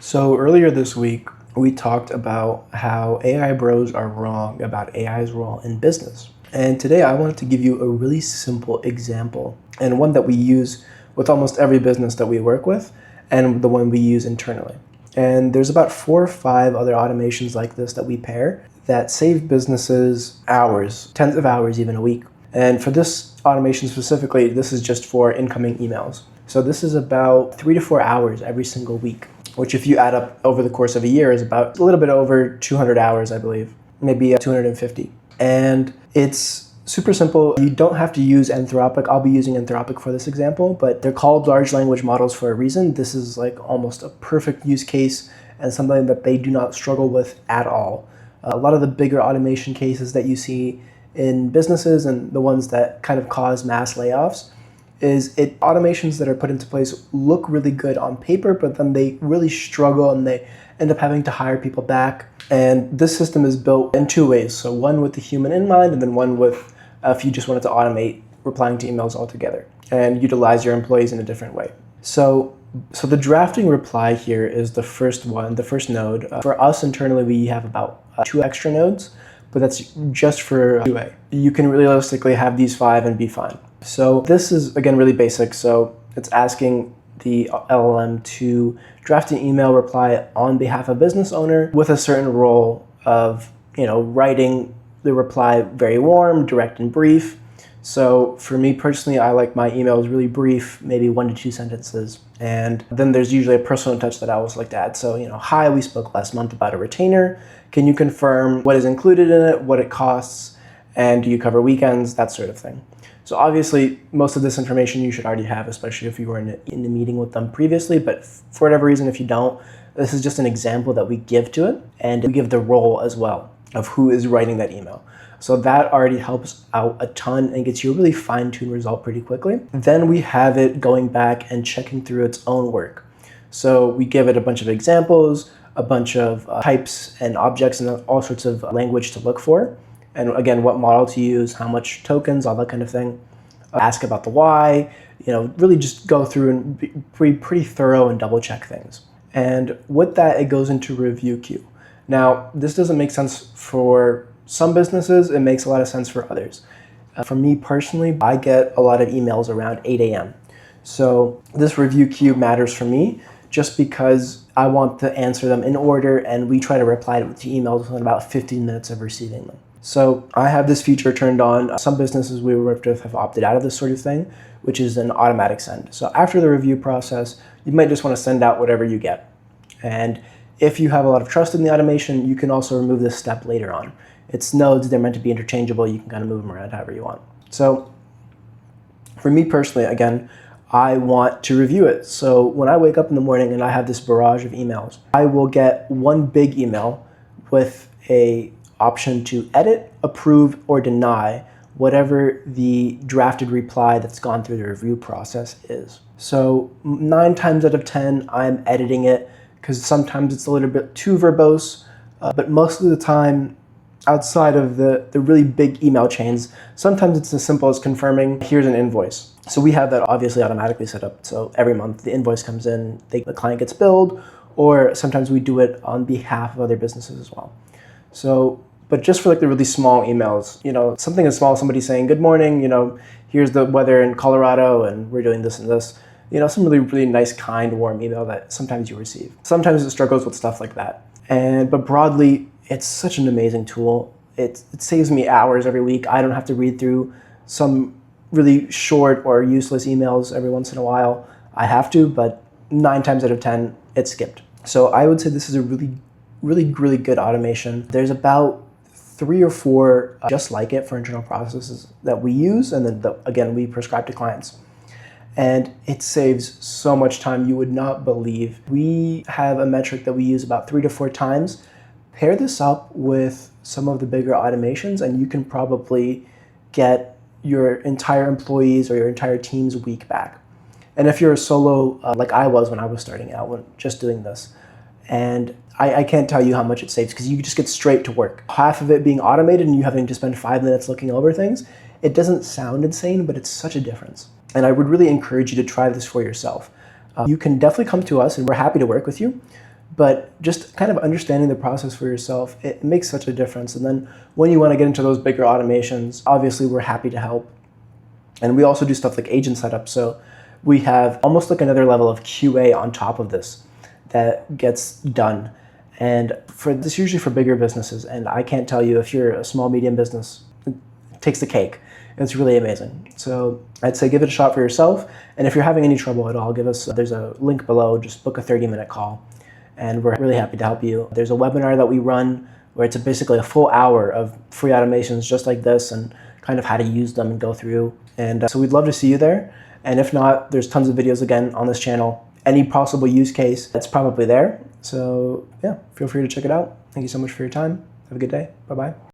So earlier this week, we talked about how AI bros are wrong about AI's role in business. And today I wanted to give you a really simple example and one that we use with almost every business that we work with and the one we use internally. And there's about 4 or 5 other automations like this that we pair that save businesses hours, tens of hours, even a week. And for this automation specifically, this is just for incoming emails. So this is about 3 to 4 hours every single week, which if you add up over the course of a year is about a little bit over 200 hours, I believe, maybe 250. And it's super simple. You don't have to use Anthropic. I'll be using Anthropic for this example, but they're called large language models for a reason. This is like almost a perfect use case and something that they do not struggle with at all. A lot of the bigger automation cases that you see in businesses and the ones that kind of cause mass layoffs is automations that are put into place look really good on paper, but then they really struggle and they end up having to hire people back. And this system is built in 2 ways. So one with the human in mind, and then one with if you just wanted to automate replying to emails altogether and utilize your employees in a different way. So the drafting reply here is the first one, the first node. For us internally, we have about 2 extra nodes, but that's just for QA. You can realistically have these 5 and be fine. So this is, again, really basic. So it's asking the LLM to draft an email reply on behalf of a business owner with a certain role of, writing the reply very warm, direct, and brief. So for me personally, I like my emails really brief, maybe 1 to 2 sentences. And then there's usually a personal touch that I always like to add. So, hi, we spoke last month about a retainer. Can you confirm what is included in it, what it costs, and do you cover weekends, that sort of thing. So obviously, most of this information you should already have, especially if you were in a meeting with them previously. But for whatever reason, if you don't, this is just an example that we give to it. And we give the role as well of who is writing that email. So that already helps out a ton and gets you a really fine-tuned result pretty quickly. Then we have it going back and checking through its own work. So we give it a bunch of examples, a bunch of types and objects and all sorts of language to look for. And again, what model to use, how much tokens, all that kind of thing. Ask about the why, really just go through and be pretty thorough and double check things. And with that, it goes into review queue. Now, this doesn't make sense for some businesses. It makes a lot of sense for others. For me personally, I get a lot of emails around 8 a.m. So this review queue matters for me just because I want to answer them in order, and we try to reply to emails within about 15 minutes of receiving them. So I have this feature turned on. Some businesses we worked with have opted out of this sort of thing, which is an automatic send. So after the review process, you might just want to send out whatever you get. And if you have a lot of trust in the automation, you can also remove this step later on. It's nodes, they're meant to be interchangeable. You can kind of move them around however you want. So for me personally, again, I want to review it. So when I wake up in the morning and I have this barrage of emails, I will get one big email with a option to edit, approve, or deny whatever the drafted reply that's gone through the review process is. So 9 times out of 10, I'm editing it because sometimes it's a little bit too verbose, but most of the time, outside of the really big email chains, sometimes it's as simple as confirming, here's an invoice. So we have that obviously automatically set up. So every month the invoice comes in, the client gets billed, or sometimes we do it on behalf of other businesses as well. So, but just for the really small emails, something as small as somebody saying, good morning, here's the weather in Colorado and we're doing this and this, some really, really nice, kind, warm email that sometimes you receive. Sometimes it struggles with stuff like that. But broadly, it's such an amazing tool. It saves me hours every week. I don't have to read through some really short or useless emails every once in a while. I have to, but 9 times out of 10, it's skipped. So I would say this is a really, really, really good automation. There's about 3 or 4 just like it for internal processes that we use, and then again, we prescribe to clients. And it saves so much time you would not believe. We have a metric that we use about 3 to 4 times. Pair this up with some of the bigger automations, and you can probably get your entire employees or your entire team's week back. And if you're a solo, like I was when I was starting out, when just doing this, and I can't tell you how much it saves because you just get straight to work. Half of it being automated and you having to spend 5 minutes looking over things, it doesn't sound insane, but it's such a difference. And I would really encourage you to try this for yourself. You can definitely come to us and we're happy to work with you. But just kind of understanding the process for yourself, it makes such a difference. And then when you want to get into those bigger automations, obviously we're happy to help. And we also do stuff like agent setup. So we have almost like another level of QA on top of this that gets done. And for this, usually for bigger businesses. And I can't tell you, if you're a small, medium business, it takes the cake. It's really amazing. So I'd say give it a shot for yourself. And if you're having any trouble at all, there's a link below, just book a 30-minute call. And we're really happy to help you. There's a webinar that we run where it's basically a full hour of free automations just like this and kind of how to use them and go through. And so we'd love to see you there. And if not, there's tons of videos again on this channel. Any possible use case, that's probably there. So yeah, feel free to check it out. Thank you so much for your time. Have a good day. Bye-bye.